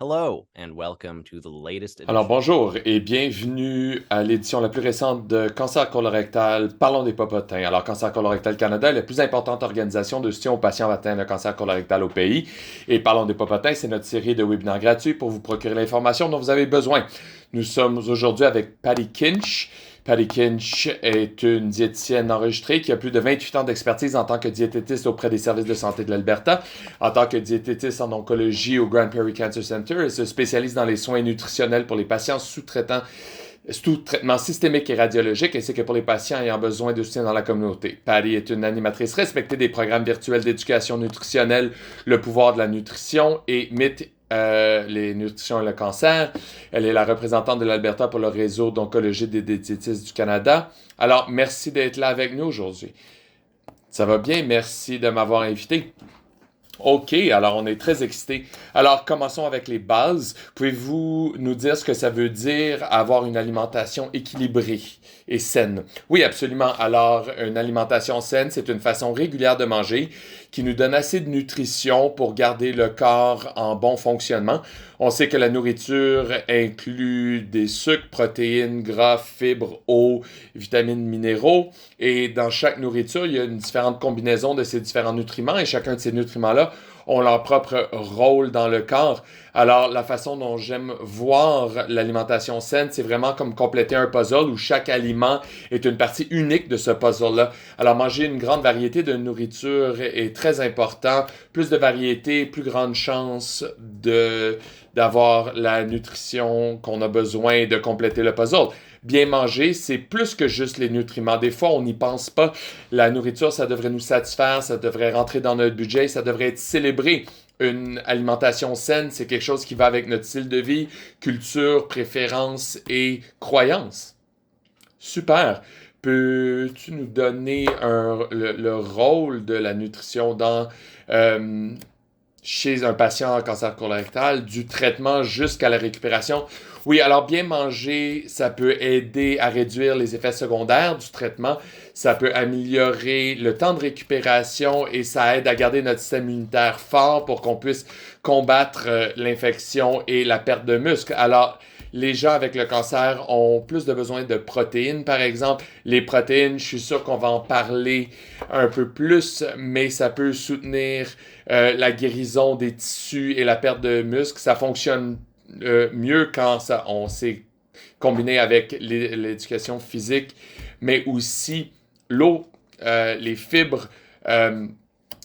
Hello, and welcome to the latest Alors edition. bonjour et bienvenue à l'édition la plus récente de Cancer colorectal, Parlons des popotins. Alors Cancer colorectal Canada est la plus importante organisation de soutien aux patients atteints de cancer colorectal au pays. Et Parlons des popotins, c'est notre série de webinaires gratuits pour vous procurer l'information dont vous avez besoin. Nous sommes aujourd'hui avec Patty Kinch. Patty Kinch est une diététicienne enregistrée qui a plus de 28 ans d'expertise en tant que diététiste auprès des services de santé de l'Alberta, en tant que diététiste en oncologie au Grand Prairie Cancer Center. Elle se spécialise dans les soins nutritionnels pour les patients sous traitement systémique et radiologique, ainsi que pour les patients ayant besoin de soutien dans la communauté. Patty est une animatrice respectée des programmes virtuels d'éducation nutritionnelle, le pouvoir de la nutrition et mythes les nutritions et le cancer. Elle est la représentante de l'Alberta pour le réseau d'oncologie des diététistes du Canada. Alors, merci d'être là avec nous aujourd'hui. Ça va bien, merci de m'avoir invité. OK, alors on est très excités. Alors, commençons avec les bases. Pouvez-vous nous dire ce que ça veut dire avoir une alimentation équilibrée et saine? Oui, absolument. Alors, une alimentation saine, c'est une façon régulière de manger qui nous donne assez de nutrition pour garder le corps en bon fonctionnement. On sait que la nourriture inclut des sucres, protéines, gras, fibres, eau, vitamines, minéraux. Et dans chaque nourriture, il y a une différente combinaison de ces différents nutriments et chacun de ces nutriments-là ont leur propre rôle dans le corps. Alors, la façon dont j'aime voir l'alimentation saine, c'est vraiment comme compléter un puzzle où chaque aliment est une partie unique de ce puzzle-là. Alors, manger une grande variété de nourriture est très important. Plus de variété, plus grande chance d'avoir la nutrition qu'on a besoin de compléter le puzzle. Bien manger, c'est plus que juste les nutriments. Des fois, on n'y pense pas. La nourriture, ça devrait nous satisfaire, ça devrait rentrer dans notre budget, ça devrait être célébré. Une alimentation saine, c'est quelque chose qui va avec notre style de vie, culture, préférences et croyances. Super. Peux-tu nous donner le rôle de la nutrition euh, chez un patient en cancer colorectal, du traitement jusqu'à la récupération? Oui, alors bien manger, ça peut aider à réduire les effets secondaires du traitement, ça peut améliorer le temps de récupération et ça aide à garder notre système immunitaire fort pour qu'on puisse combattre l'infection et la perte de muscle. Alors, les gens avec le cancer ont plus de besoin de protéines, par exemple. Les protéines, je suis sûr qu'on va en parler un peu plus, mais ça peut soutenir la guérison des tissus et la perte de muscles. Ça fonctionne mieux quand on s'est combiné avec l'éducation physique, mais aussi l'eau, les fibres.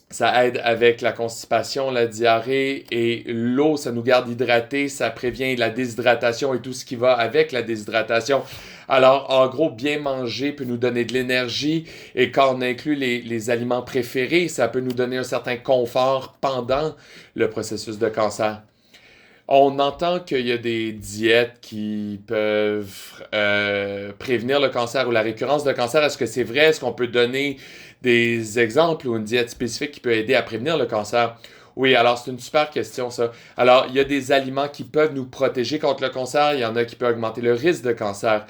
Ça aide avec la constipation, la diarrhée et l'eau, ça nous garde hydratés, ça prévient la déshydratation et tout ce qui va avec la déshydratation. Alors, en gros, bien manger peut nous donner de l'énergie et quand on inclut les aliments préférés, ça peut nous donner un certain confort pendant le processus de cancer. On entend qu'il y a des diètes qui peuvent prévenir le cancer ou la récurrence de cancer. Est-ce que c'est vrai? Est-ce qu'on peut donner des exemples ou une diète spécifique qui peut aider à prévenir le cancer? Oui, alors c'est une super question ça. Alors, il y a des aliments qui peuvent nous protéger contre le cancer, il y en a qui peuvent augmenter le risque de cancer.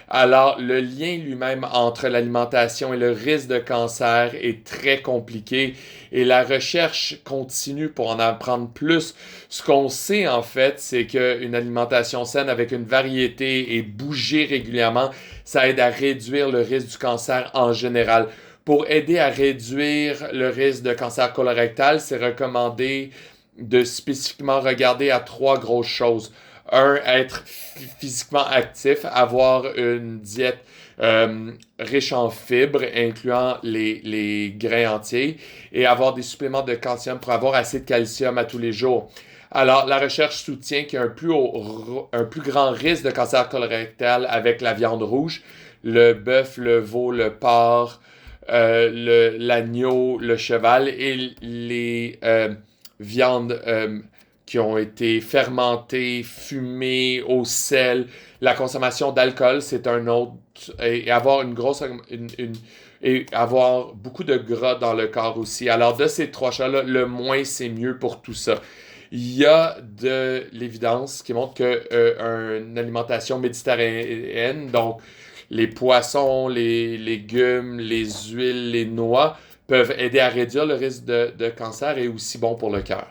Alors, le lien lui-même entre l'alimentation et le risque de cancer est très compliqué et la recherche continue pour en apprendre plus. Ce qu'on sait en fait, c'est qu'une alimentation saine avec une variété et bouger régulièrement, ça aide à réduire le risque du cancer en général. Pour aider à réduire le risque de cancer colorectal, c'est recommandé de spécifiquement regarder à trois grosses choses. Un, être physiquement actif, avoir une diète riche en fibres, incluant les grains entiers, et avoir des suppléments de calcium pour avoir assez de calcium à tous les jours. Alors, la recherche soutient qu'il y a un plus grand risque de cancer colorectal avec la viande rouge, le bœuf, le veau, le porc, l'agneau, le cheval et les viandes qui ont été fermentées, fumées au sel. La consommation d'alcool, c'est un autre. Et avoir une grosse. Et avoir beaucoup de gras dans le corps aussi. Alors, de ces trois choses-là, le moins, c'est mieux pour tout ça. Il y a de l'évidence qui montre qu'une alimentation méditerranéenne, donc les poissons, les légumes, les huiles, les noix, peuvent aider à réduire le risque de cancer et aussi bon pour le cœur.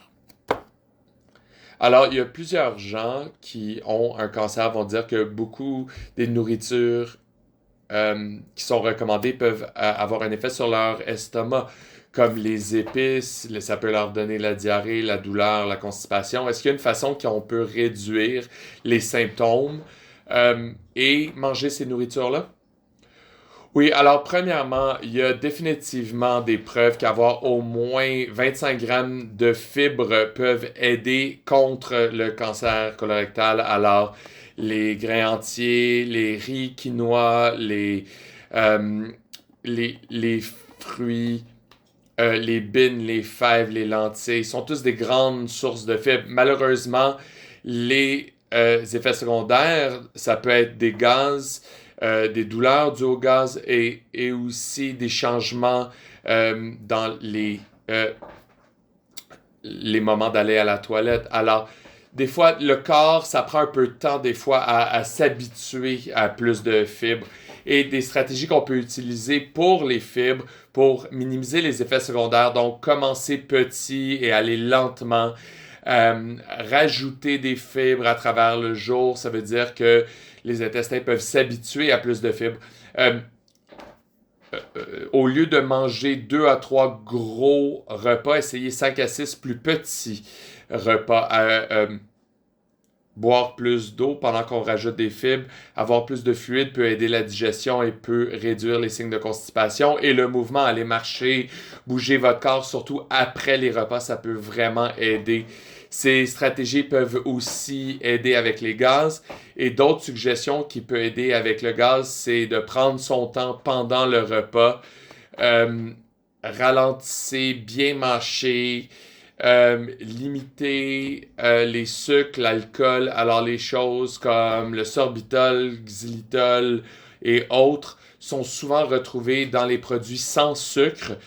Alors, il y a plusieurs gens qui ont un cancer vont dire que beaucoup des nourritures qui sont recommandées peuvent avoir un effet sur leur estomac, comme les épices, ça peut leur donner la diarrhée, la douleur, la constipation. Est-ce qu'il y a une façon qu'on peut réduire les symptômes et manger ces nourritures-là? Oui, alors premièrement, il y a définitivement des preuves qu'avoir au moins 25 grammes de fibres peuvent aider contre le cancer colorectal. Alors, les grains entiers, les riz, quinoa, euh, les fruits, les bines, les fèves, les lentilles sont tous des grandes sources de fibres. Malheureusement, les effets secondaires, ça peut être des gaz, des douleurs dues au gaz et aussi des changements dans les moments d'aller à la toilette. Alors, des fois, le corps, ça prend un peu de temps, des fois, à s'habituer à plus de fibres. Et des stratégies qu'on peut utiliser pour les fibres, pour minimiser les effets secondaires. Donc, commencer petit et aller lentement. Rajouter des fibres à travers le jour, ça veut dire que les intestins peuvent s'habituer à plus de fibres. Euh, Au lieu de manger 2 à 3 gros repas, essayez 5 à 6 plus petits repas. Boire plus d'eau pendant qu'on rajoute des fibres, avoir plus de fluide peut aider la digestion et peut réduire les signes de constipation. Et le mouvement, aller marcher, bouger votre corps, surtout après les repas, ça peut vraiment aider. Ces stratégies peuvent aussi aider avec les gaz. Et d'autres suggestions qui peuvent aider avec le gaz, c'est de prendre son temps pendant le repas. Euh, Ralentissez, bien mâcher, limiter les sucres, l'alcool. Alors les choses comme le sorbitol, xylitol et autres sont souvent retrouvées dans les produits sans sucre,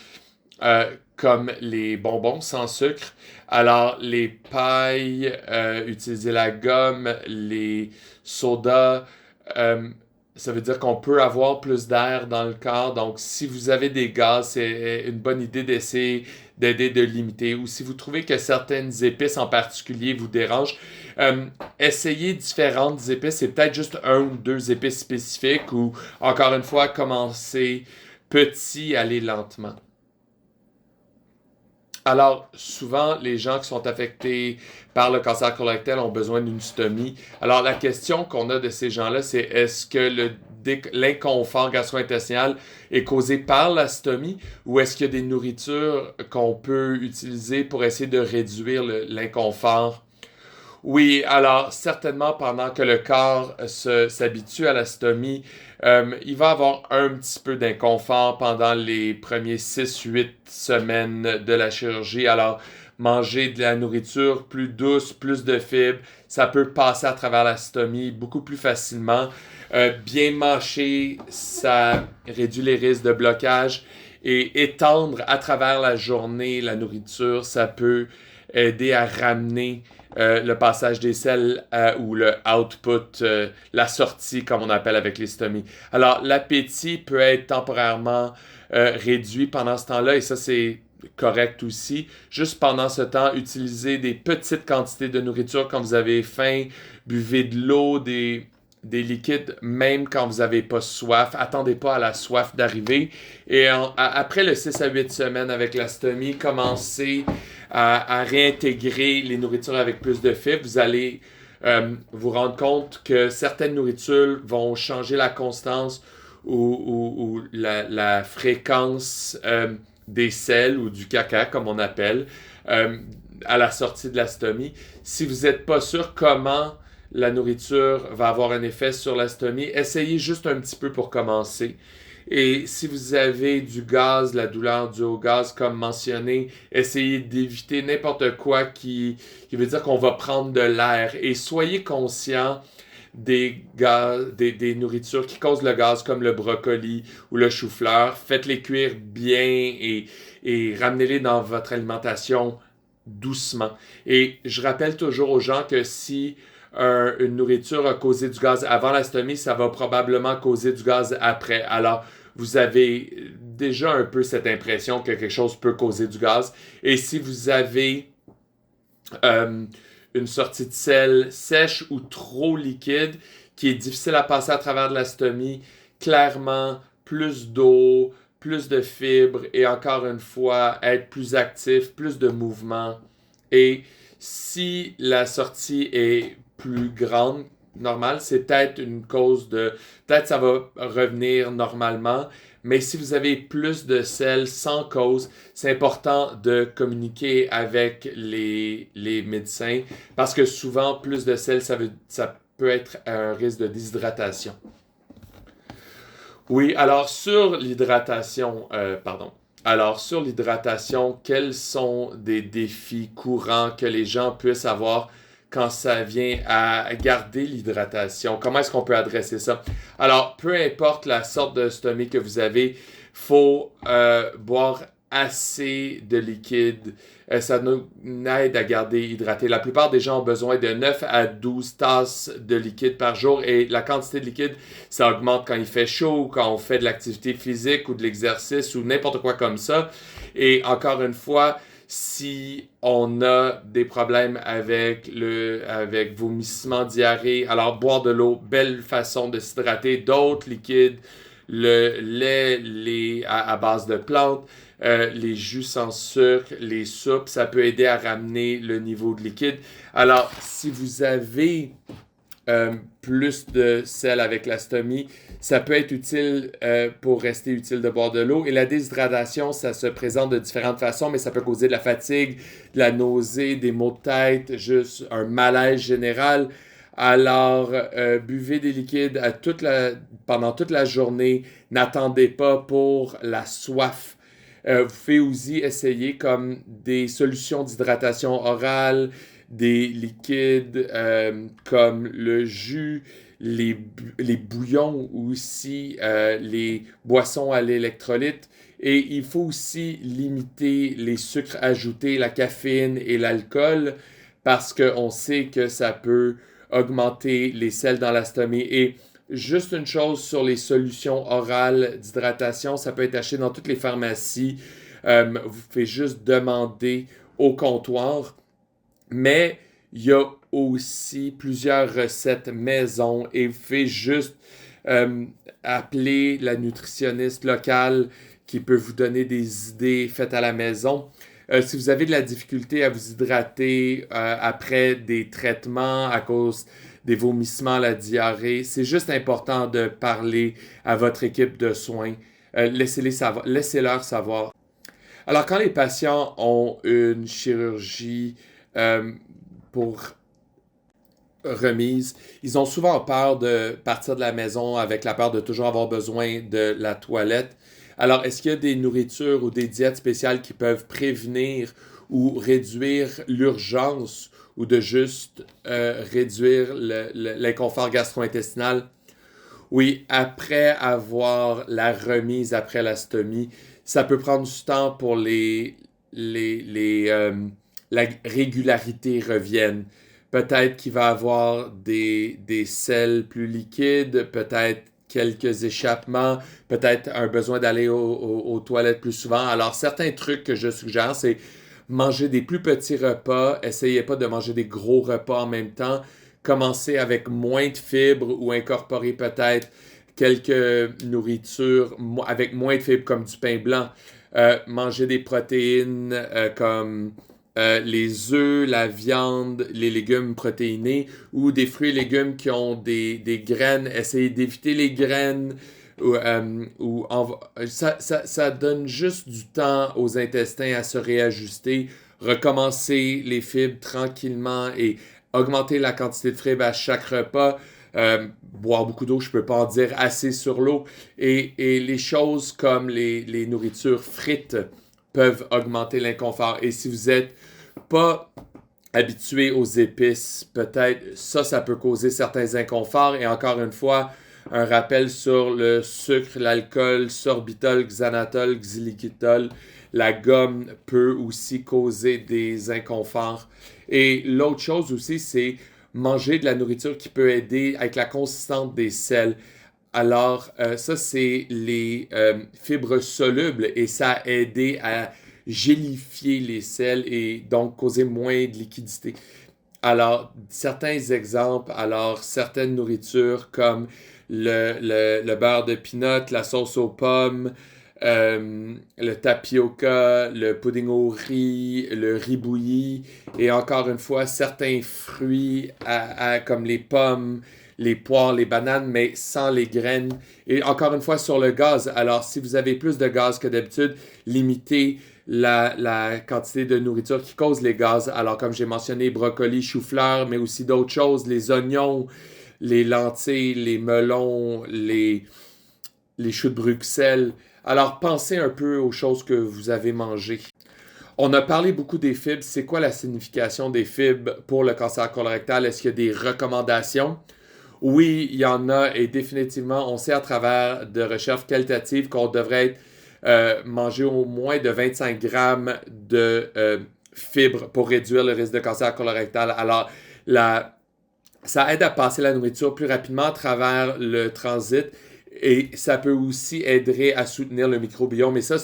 comme les bonbons sans sucre. Alors les pailles, utiliser la gomme, les sodas, euh, ça veut dire qu'on peut avoir plus d'air dans le corps. Donc, si vous avez des gaz, c'est une bonne idée d'essayer d'aider de limiter. Ou si vous trouvez que certaines épices en particulier vous dérangent, euh, essayez différentes épices. C'est peut-être juste un ou deux épices spécifiques ou, encore une fois, commencer petit, aller lentement. Alors, souvent, les gens qui sont affectés par le cancer colorectal ont besoin d'une stomie. Alors, la question qu'on a de ces gens-là, c'est est-ce que l'inconfort gastro-intestinal est causé par la stomie ou est-ce qu'il y a des nourritures qu'on peut utiliser pour essayer de réduire l'inconfort? Oui, alors certainement pendant que le corps s'habitue à la stomie, il va avoir un petit peu d'inconfort pendant les premiers 6 8 semaines de la chirurgie. Alors, manger de la nourriture plus douce, plus de fibres, ça peut passer à travers la stomie beaucoup plus facilement. Bien mâcher, ça réduit les risques de blocage. Et étendre à travers la journée la nourriture, ça peut aider à ramener le passage des selles ou le output, la sortie comme on appelle avec les stomies. Alors l'appétit peut être temporairement réduit pendant ce temps-là et ça c'est correct aussi. Juste pendant ce temps, utilisez des petites quantités de nourriture quand vous avez faim, buvez de l'eau, des liquides, même quand vous n'avez pas soif. Attendez pas à la soif d'arriver. Et après le 6 à 8 semaines avec la stomie, commencez à réintégrer les nourritures avec plus de fibres. Vous allez vous rendre compte que certaines nourritures vont changer la constance ou la fréquence des selles ou du caca, comme on appelle, à la sortie de la stomie. Si vous n'êtes pas sûr comment la nourriture va avoir un effet sur la stomie, essayez juste un petit peu pour commencer. Et si vous avez du gaz, la douleur due au gaz, comme mentionné, essayez d'éviter n'importe quoi qui veut dire qu'on va prendre de l'air. Et soyez conscient des nourritures qui causent le gaz, comme le brocoli ou le chou-fleur. Faites-les cuire bien et ramenez-les dans votre alimentation doucement. Et je rappelle toujours aux gens que si une nourriture a causé du gaz avant la stomie, ça va probablement causer du gaz après. Alors, vous avez déjà un peu cette impression que quelque chose peut causer du gaz. Et si vous avez euh, une sortie de sel sèche ou trop liquide qui est difficile à passer à travers de la stomie, clairement, plus d'eau, plus de fibres et encore une fois, être plus actif, plus de mouvement. Et si la sortie est plus grande, normale, c'est peut-être une cause de... Peut-être ça va revenir normalement, mais si vous avez plus de sel sans cause, c'est important de communiquer avec les médecins parce que souvent, plus de sel, ça peut être un risque de déshydratation. Oui, alors sur l'hydratation, pardon. Alors sur l'hydratation, quels sont des défis courants que les gens puissent avoir quand ça vient à garder l'hydratation? Comment est-ce qu'on peut adresser ça? Alors, peu importe la sorte de stomie que vous avez, faut boire assez de liquide. Ça nous aide à garder hydraté. La plupart des gens ont besoin de 9 à 12 tasses de liquide par jour et la quantité de liquide, ça augmente quand il fait chaud, ou quand on fait de l'activité physique ou de l'exercice ou n'importe quoi comme ça. Et encore une fois, si on a des problèmes avec vomissement, diarrhée, alors boire de l'eau, belle façon de s'hydrater, d'autres liquides, le lait, à base de plantes, les jus sans sucre, les soupes, ça peut aider à ramener le niveau de liquide. Alors, si vous avez plus de sel avec la stomie, ça peut être utile pour rester utile de boire de l'eau. Et la déshydratation, ça se présente de différentes façons, mais ça peut causer de la fatigue, de la nausée, des maux de tête, juste un malaise général. Alors, buvez des liquides pendant toute la journée. N'attendez pas pour la soif. Vous pouvez aussi essayer comme des solutions d'hydratation orale, des liquides comme le jus, les bouillons aussi, les boissons à l'électrolyte. Et il faut aussi limiter les sucres ajoutés, la caféine et l'alcool parce qu'on sait que ça peut augmenter les sels dans la stomie. Et juste une chose sur les solutions orales d'hydratation, ça peut être acheté dans toutes les pharmacies. Vous pouvez juste demander au comptoir. Mais il y a aussi plusieurs recettes maison et vous pouvez juste appeler la nutritionniste locale qui peut vous donner des idées faites à la maison. Si vous avez de la difficulté à vous hydrater après des traitements à cause des vomissements, la diarrhée, c'est juste important de parler à votre équipe de soins. Laissez-leur savoir. Alors, quand les patients ont une chirurgie euh, pour remise, ils ont souvent peur de partir de la maison avec la peur de toujours avoir besoin de la toilette. Alors, est-ce qu'il y a des nourritures ou des diètes spéciales qui peuvent prévenir ou réduire l'urgence ou de juste réduire l'inconfort gastro-intestinal? Oui, après avoir la remise après la stomie, ça peut prendre du temps pour la régularité revienne. Peut-être qu'il va y avoir des selles plus liquides, peut-être quelques échappements, peut-être un besoin d'aller aux toilettes plus souvent. Alors, certains trucs que je suggère, c'est manger des plus petits repas. Essayez pas de manger des gros repas en même temps. Commencez avec moins de fibres ou incorporer peut-être quelques nourritures avec moins de fibres comme du pain blanc. Manger des protéines comme les œufs, la viande, les légumes protéinés ou des fruits et légumes qui ont des graines. Essayez d'éviter les graines. Ça donne juste du temps aux intestins à se réajuster, recommencer les fibres tranquillement et augmenter la quantité de fibres à chaque repas. Boire beaucoup d'eau, je peux pas en dire assez sur l'eau. Et les choses comme les nourritures frites peuvent augmenter l'inconfort. Et si vous êtes pas habitué aux épices, peut-être ça peut causer certains inconforts. Et encore une fois, un rappel sur le sucre, l'alcool, sorbitol, xanatol, xylitol. La gomme peut aussi causer des inconforts. Et l'autre chose aussi, c'est manger de la nourriture qui peut aider avec la consistance des sels. Alors, ça, c'est les fibres solubles et ça a aidé à gélifier les sels et donc causer moins de liquidité. Alors, certains exemples, alors certaines nourritures comme le beurre de peanut, la sauce aux pommes, le tapioca, le pudding au riz, le riz bouilli, et encore une fois, certains fruits comme les pommes, les poires, les bananes, mais sans les graines. Et encore une fois, sur le gaz, alors si vous avez plus de gaz que d'habitude, limitez la quantité de nourriture qui cause les gaz. Alors, comme j'ai mentionné, brocoli, chou-fleur, mais aussi d'autres choses, les oignons, les lentilles, les melons, les choux de Bruxelles. Alors, pensez un peu aux choses que vous avez mangées. On a parlé beaucoup des fibres. C'est quoi la signification des fibres pour le cancer colorectal? Est-ce qu'il y a des recommandations? Oui, il y en a et définitivement, on sait à travers de recherches qualitatives qu'on devrait être manger au moins de 25 grammes de fibres pour réduire le risque de cancer colorectal. Alors, ça aide à passer la nourriture plus rapidement à travers le transit et ça peut aussi aider à soutenir le microbiome. Mais ça,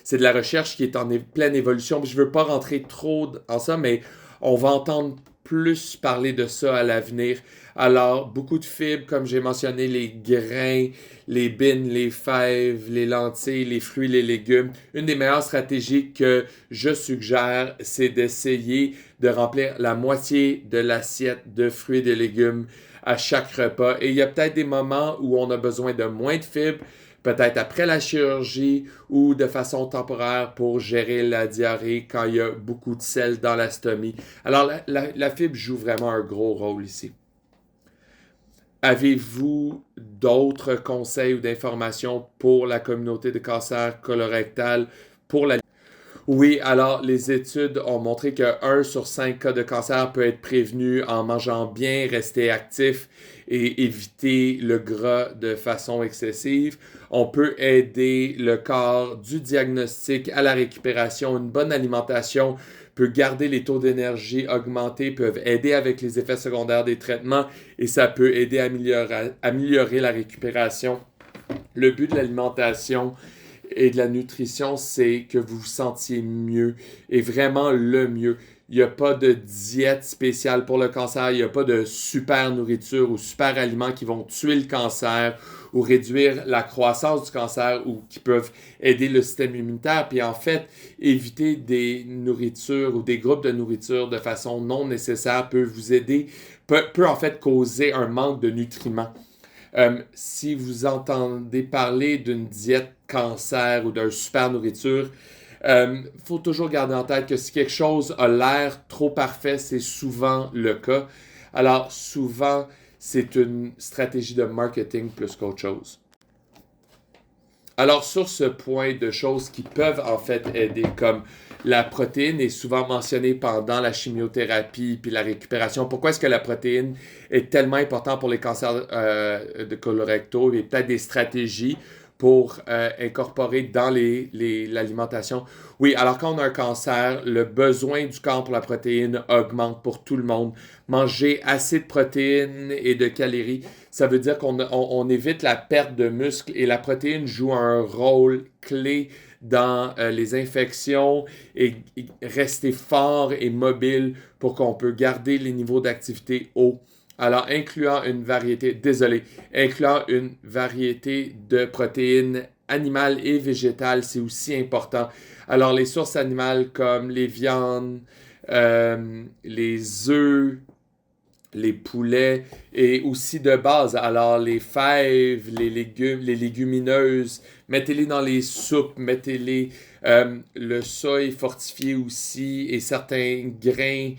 c'est de la recherche qui est en pleine évolution. Je ne veux pas rentrer trop en ça, mais on va entendre plus parler de ça à l'avenir. Alors, beaucoup de fibres, comme j'ai mentionné, les grains, les bines, les fèves, les lentilles, les fruits, les légumes. Une des meilleures stratégies que je suggère, c'est d'essayer de remplir la moitié de l'assiette de fruits et de légumes à chaque repas. Et il y a peut-être des moments où on a besoin de moins de fibres, peut-être après la chirurgie ou de façon temporaire pour gérer la diarrhée quand il y a beaucoup de sel dans la stomie. Alors, la fibre joue vraiment un gros rôle ici. Avez-vous d'autres conseils ou d'informations pour la communauté de cancer colorectal pour la... Oui, alors les études ont montré que 1 sur 5 cas de cancer peut être prévenu en mangeant bien, rester actif et éviter le gras de façon excessive. On peut aider le corps du diagnostic à la récupération. Une bonne alimentation peut garder les taux d'énergie augmentés, peuvent aider avec les effets secondaires des traitements et ça peut aider à améliorer la récupération. Le but de l'alimentation et de la nutrition, c'est que vous vous sentiez mieux et vraiment le mieux. Il n'y a pas de diète spéciale pour le cancer, il n'y a pas de super nourriture ou super aliments qui vont tuer le cancer ou réduire la croissance du cancer ou qui peuvent aider le système immunitaire. Puis en fait, éviter des nourritures ou des groupes de nourriture de façon non nécessaire peut vous aider, peut en fait causer un manque de nutriments. Si vous entendez parler d'une diète cancer ou d'une super nourriture, faut toujours garder en tête que si quelque chose a l'air trop parfait, c'est souvent le cas. Alors, souvent, c'est une stratégie de marketing plus qu'autre chose. Alors, sur ce point de choses qui peuvent en fait aider, comme la protéine est souvent mentionnée pendant la chimiothérapie puis la récupération. Pourquoi est-ce que la protéine est tellement importante pour les cancers de colorectaux et peut-être des stratégies pour incorporer dans l'alimentation? Oui, alors quand on a un cancer, le besoin du corps pour la protéine augmente pour tout le monde. Manger assez de protéines et de calories, ça veut dire qu'on évite la perte de muscles et la protéine joue un rôle clé dans les infections et rester fort et mobile pour qu'on peut garder les niveaux d'activité hauts. Alors, incluant une variété de protéines animales et végétales, c'est aussi important. Alors, les sources animales comme les viandes, les œufs, les poulets et aussi de base. Alors, les fèves, les légumes, les légumineuses, mettez-les dans les soupes, mettez-les le soy fortifié aussi et certains grains.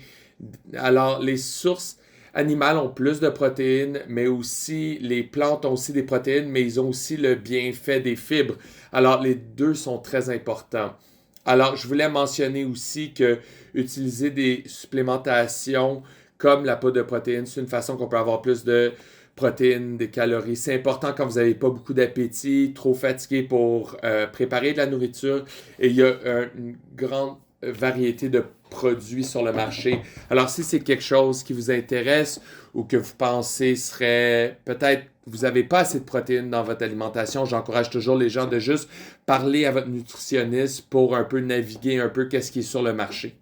Alors, les sources animales ont plus de protéines, mais aussi les plantes ont aussi des protéines, mais ils ont aussi le bienfait des fibres. Alors, les deux sont très importants. Alors, je voulais mentionner aussi que utiliser des supplémentations comme la poudre de protéines, c'est une façon qu'on peut avoir plus de protéines, des calories. C'est important quand vous n'avez pas beaucoup d'appétit, trop fatigué pour préparer de la nourriture. Et il y a une grande variété de produits sur le marché. Alors, si c'est quelque chose qui vous intéresse ou que vous pensez serait peut-être vous n'avez pas assez de protéines dans votre alimentation, j'encourage toujours les gens de juste parler à votre nutritionniste pour un peu naviguer un peu qu'est-ce qui est sur le marché.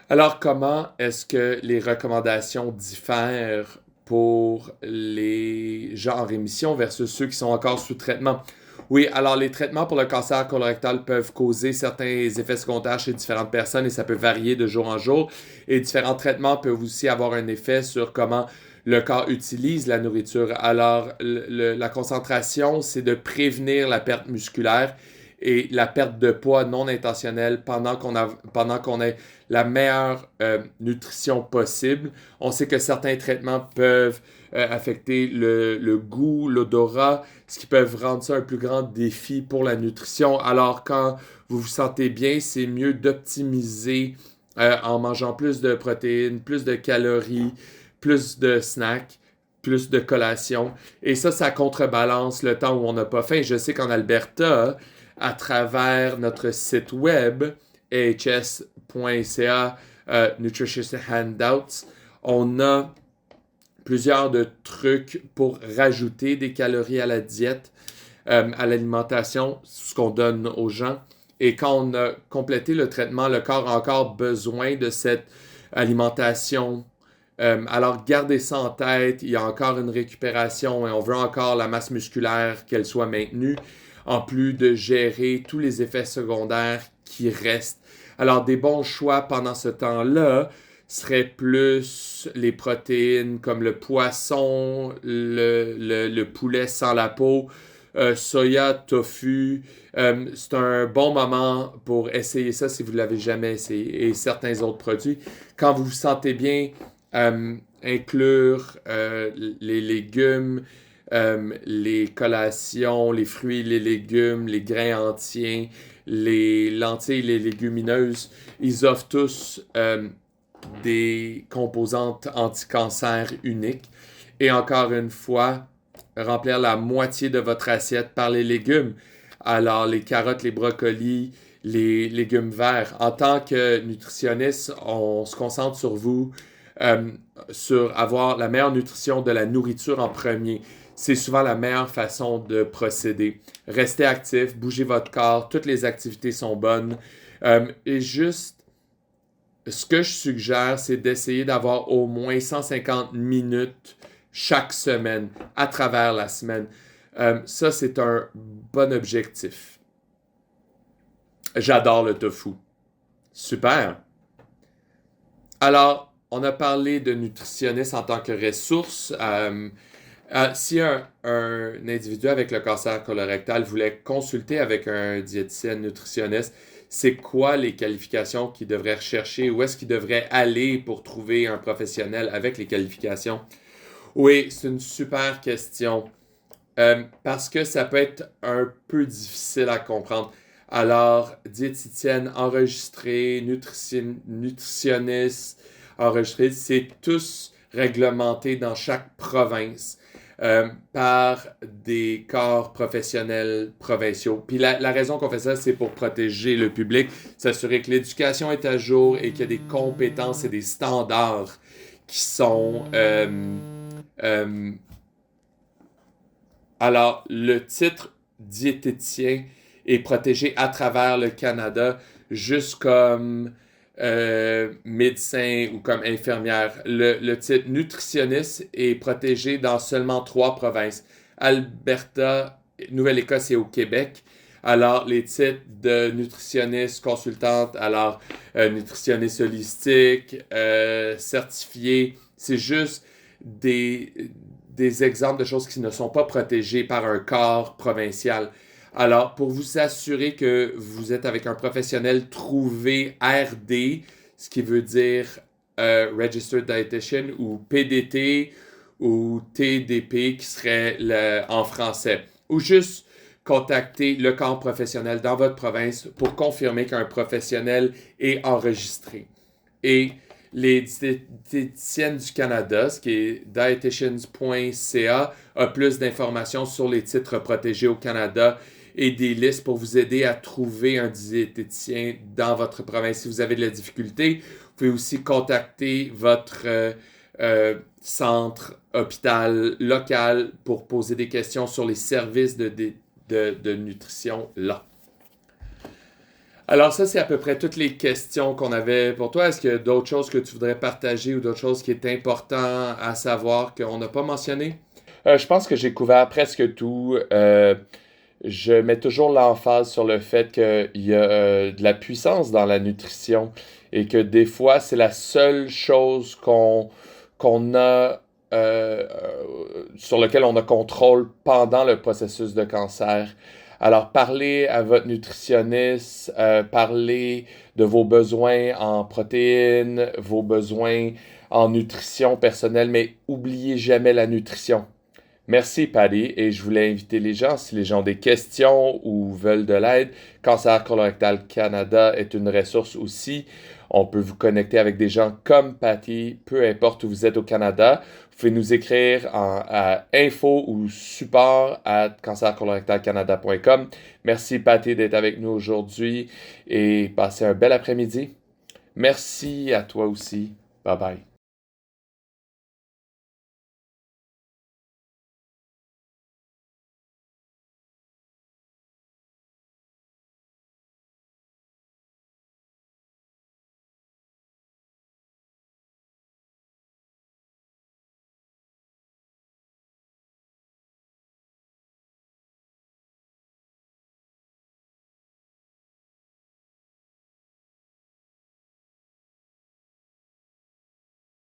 Alors, comment est-ce que les recommandations diffèrent pour les gens en rémission versus ceux qui sont encore sous traitement? Oui, alors les traitements pour le cancer colorectal peuvent causer certains effets secondaires chez différentes personnes et ça peut varier de jour en jour. Et différents traitements peuvent aussi avoir un effet sur comment le corps utilise la nourriture. Alors, la concentration, c'est de prévenir la perte musculaire et la perte de poids non intentionnelle pendant qu'on ait la meilleure nutrition possible. On sait que certains traitements peuvent affecter le goût, l'odorat, ce qui peut rendre ça un plus grand défi pour la nutrition. Alors, quand vous vous sentez bien, c'est mieux d'optimiser en mangeant plus de protéines, plus de calories, plus de snacks, plus de collations. Et ça contrebalance le temps où on n'a pas faim. Je sais qu'en Alberta, à travers notre site web, ahs.ca, Nutritious Handouts, on a plusieurs de trucs pour rajouter des calories à la diète, à l'alimentation, ce qu'on donne aux gens. Et quand on a complété le traitement, le corps a encore besoin de cette alimentation. Alors, gardez ça en tête. Il y a encore une récupération et on veut encore la masse musculaire, qu'elle soit maintenue, en plus de gérer tous les effets secondaires qui restent. Alors, des bons choix pendant ce temps-là seraient plus les protéines comme le poisson, le poulet sans la peau, soya, tofu. C'est un bon moment pour essayer ça si vous ne l'avez jamais essayé et certains autres produits. Quand vous vous sentez bien, inclure les légumes, les collations, les fruits, les légumes, les grains entiers, les lentilles, les légumineuses, ils offrent tous des composantes anti-cancer uniques. Et encore une fois, remplir la moitié de votre assiette par les légumes. Alors, les carottes, les brocolis, les légumes verts. En tant que nutritionniste, on se concentre sur vous, sur avoir la meilleure nutrition de la nourriture en premier. C'est souvent la meilleure façon de procéder. Restez actif, bougez votre corps, toutes les activités sont bonnes. Et juste, ce que je suggère, c'est d'essayer d'avoir au moins 150 minutes chaque semaine, à travers la semaine. Ça, c'est un bon objectif. J'adore le tofu. Super. Alors, on a parlé de nutritionniste en tant que ressource. Si un individu avec le cancer colorectal voulait consulter avec un diététicien nutritionniste, c'est quoi les qualifications qu'il devrait rechercher? Où est-ce qu'il devrait aller pour trouver un professionnel avec les qualifications? Oui, c'est une super question. Parce que ça peut être un peu difficile à comprendre. Alors, diététicienne enregistrée, nutritionniste enregistrée, c'est tous réglementés dans chaque province par des corps professionnels provinciaux. Puis la raison qu'on fait ça, c'est pour protéger le public, s'assurer que l'éducation est à jour et qu'il y a des compétences et des standards qui sont alors, le titre diététicien est protégé à travers le Canada, juste comme médecin ou comme infirmière. Le titre nutritionniste est protégé dans seulement 3 provinces: Alberta, Nouvelle-Écosse et au Québec. Alors, les titres de nutritionniste, consultante, alors nutritionniste holistique, certifié, c'est juste des exemples de choses qui ne sont pas protégées par un corps provincial. Alors, pour vous assurer que vous êtes avec un professionnel, trouvez RD, ce qui veut dire Registered Dietitian, ou PDT, ou TDP, qui serait en français. Ou juste contacter le corps professionnel dans votre province pour confirmer qu'un professionnel est enregistré. Et les diététiciennes du Canada, ce qui est dietitians.ca, a plus d'informations sur les titres protégés au Canada et des listes pour vous aider à trouver un diététicien dans votre province. Si vous avez de la difficulté, vous pouvez aussi contacter votre centre hôpital local pour poser des questions sur les services de nutrition là. Alors ça, c'est à peu près toutes les questions qu'on avait pour toi. Est-ce qu'il y a d'autres choses que tu voudrais partager ou d'autres choses qui est important à savoir qu'on n'a pas mentionné? Je pense que j'ai couvert presque tout. Je mets toujours l'emphase sur le fait qu'il y a de la puissance dans la nutrition et que des fois, c'est la seule chose qu'on a sur lequel on a contrôle pendant le processus de cancer. Alors, parlez à votre nutritionniste, parlez de vos besoins en protéines, vos besoins en nutrition personnelle, mais oubliez jamais la nutrition. Merci, Patty. Et je voulais inviter les gens, si les gens ont des questions ou veulent de l'aide, Cancer Colorectal Canada est une ressource aussi. On peut vous connecter avec des gens comme Patty, peu importe où vous êtes au Canada. Vous pouvez nous écrire à info ou support à cancercolorectalcanada.com. Merci, Patty, d'être avec nous aujourd'hui et passez un bel après-midi. Merci à toi aussi. Bye bye.